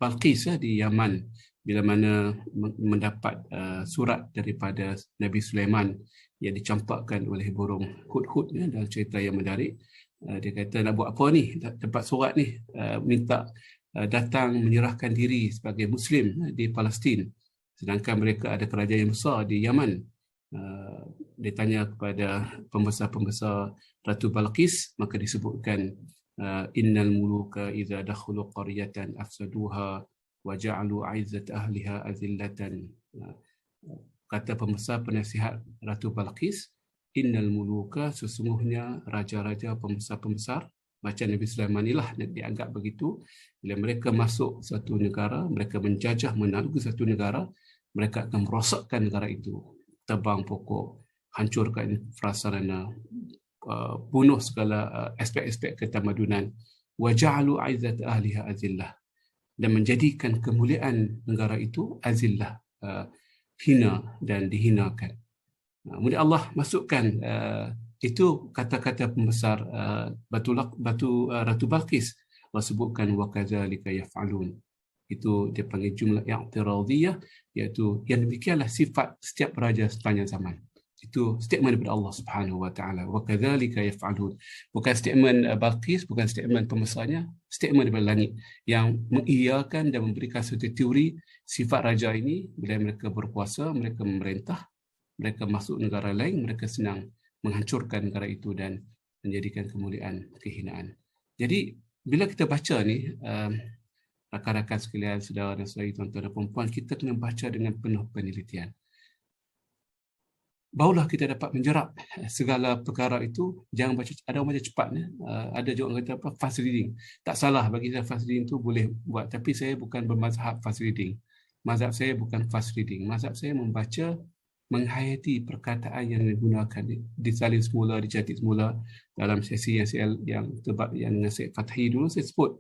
Balqis di Yaman, bila mana mendapat surat daripada Nabi Sulaiman yang dicampakkan oleh burung hudhud dalam cerita yang menarik. Dia kata, nak buat apa ni, dapat surat ni, minta datang menyerahkan diri sebagai Muslim di Palestin, sedangkan mereka ada kerajaan yang besar di Yaman. Dia tanya kepada pembesar-pembesar Ratu Balqis, maka disebutkan innal muluka idza dakhulu qaryatan afsaduha wa ja'alu 'izzat ahliha azillatan. Kata pembesar penasihat Ratu Balqis, innal muluka, sesungguhnya raja-raja, pembesar-pembesar, macam Nabi Sulaiman inilah dianggap begitu. Bila mereka masuk satu negara, mereka menjajah, menaklukkan satu negara, mereka akan merosakkan negara itu, tebang pokok, hancurkan infrasarana, bunuh segala aspek-aspek ketamadunan, wa ja'alu 'izzat ahliha azillah, dan menjadikan kemuliaan negara itu azillah, hina dan dihinakan. Kemudian Allah masukkan itu kata-kata pembesar Ratu Balqis. Allah sebutkan wa kadzalika yaf'alun. Itu dia panggil jumlah i'tiradiyah, iaitu yang demikianlah sifat setiap raja sepanjang zaman. Itu statement daripada Allah Subhanahu wa taala, wa kadzalika yaf'alun. Bukan statement Balqis, bukan statement pembesarnya, statement daripada langit yang mengiyakan dan memberikan satu teori sifat raja ini. Bila mereka berkuasa, mereka memerintah, mereka masuk negara lain, mereka senang menghancurkan negara itu dan menjadikan kemuliaan kehinaan. Jadi bila kita baca ni, rakan-rakan sekalian, saudara dan saudari, tuan-tuan dan puan-puan, kita kena baca dengan penuh penelitian. Barulah kita dapat menjerap segala perkara itu. Jangan baca, ada orang baca cepat. Ada juga orang kata apa, fast reading. Tak salah, bagi saya fast reading tu boleh buat. Tapi saya bukan bermazhab fast reading. Mazhab saya bukan fast reading. Mazhab saya membaca, menghayati perkataan yang digunakan, disalin semula, dicatat semula. Dalam sesi yang dengan Syed Fathi dulu, saya sebut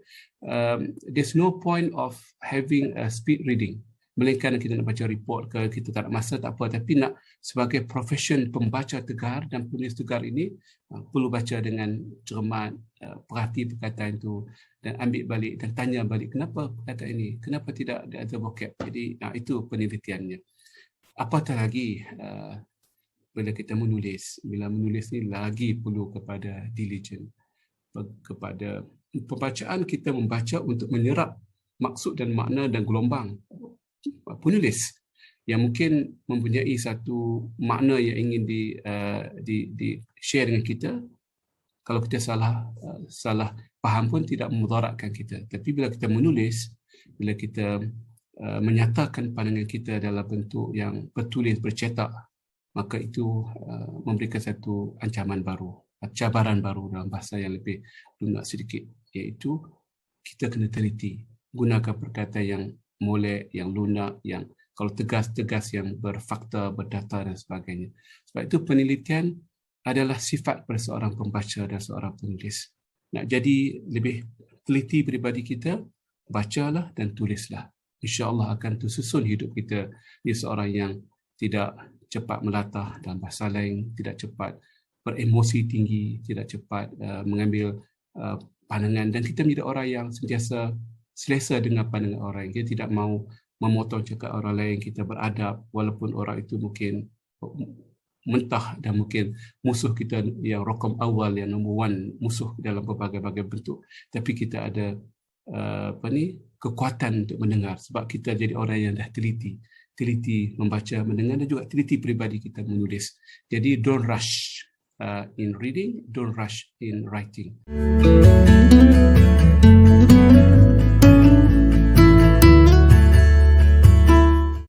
there's no point of having a speed reading. Melainkan kita nak baca report ke, kita tak nak masa, tak apa. Tapi nak sebagai profession pembaca tegar dan penulis tegar ini, perlu baca dengan cermat, perhati perkataan itu dan ambil balik dan tanya balik, kenapa perkataan ini, kenapa tidak ada vocab. Jadi itu penelitiannya. Apatah lagi bila kita menulis. Bila menulis ni lagi perlu kepada diligent, kepada pembacaan. Kita membaca untuk menyerap maksud dan makna dan gelombang penulis yang mungkin mempunyai satu makna yang ingin di share dengan kita. Kalau kita salah faham pun tidak memudaratkan kita. Tapi bila kita menulis, bila kita menyatakan pandangan kita dalam bentuk yang bertulis, bercetak, maka itu memberikan satu ancaman baru, cabaran baru dalam bahasa yang lebih lunak sedikit, iaitu kita kena teliti, gunakan perkataan yang molek, yang lunak, yang kalau tegas-tegas, yang berfakta, berdata dan sebagainya. Sebab itu penelitian adalah sifat pada seorang pembaca dan seorang penulis. Nak jadi lebih teliti pribadi kita, bacalah dan tulislah. InsyaAllah akan tersusun hidup kita di seorang yang tidak cepat melatah dalam bahasa lain, tidak cepat beremosi tinggi, tidak cepat mengambil pandangan, dan kita menjadi orang yang sentiasa selesa dengan pandangan orang. Kita tidak mahu memotong cakap orang lain, kita beradab walaupun orang itu mungkin mentah dan mungkin musuh kita yang rokam awal, yang nombor one musuh dalam berbagai-bagai bentuk. Tapi kita ada kekuatan untuk mendengar sebab kita jadi orang yang dah teliti membaca, mendengar, dan juga teliti peribadi kita menulis. Jadi don't rush in reading, don't rush in writing.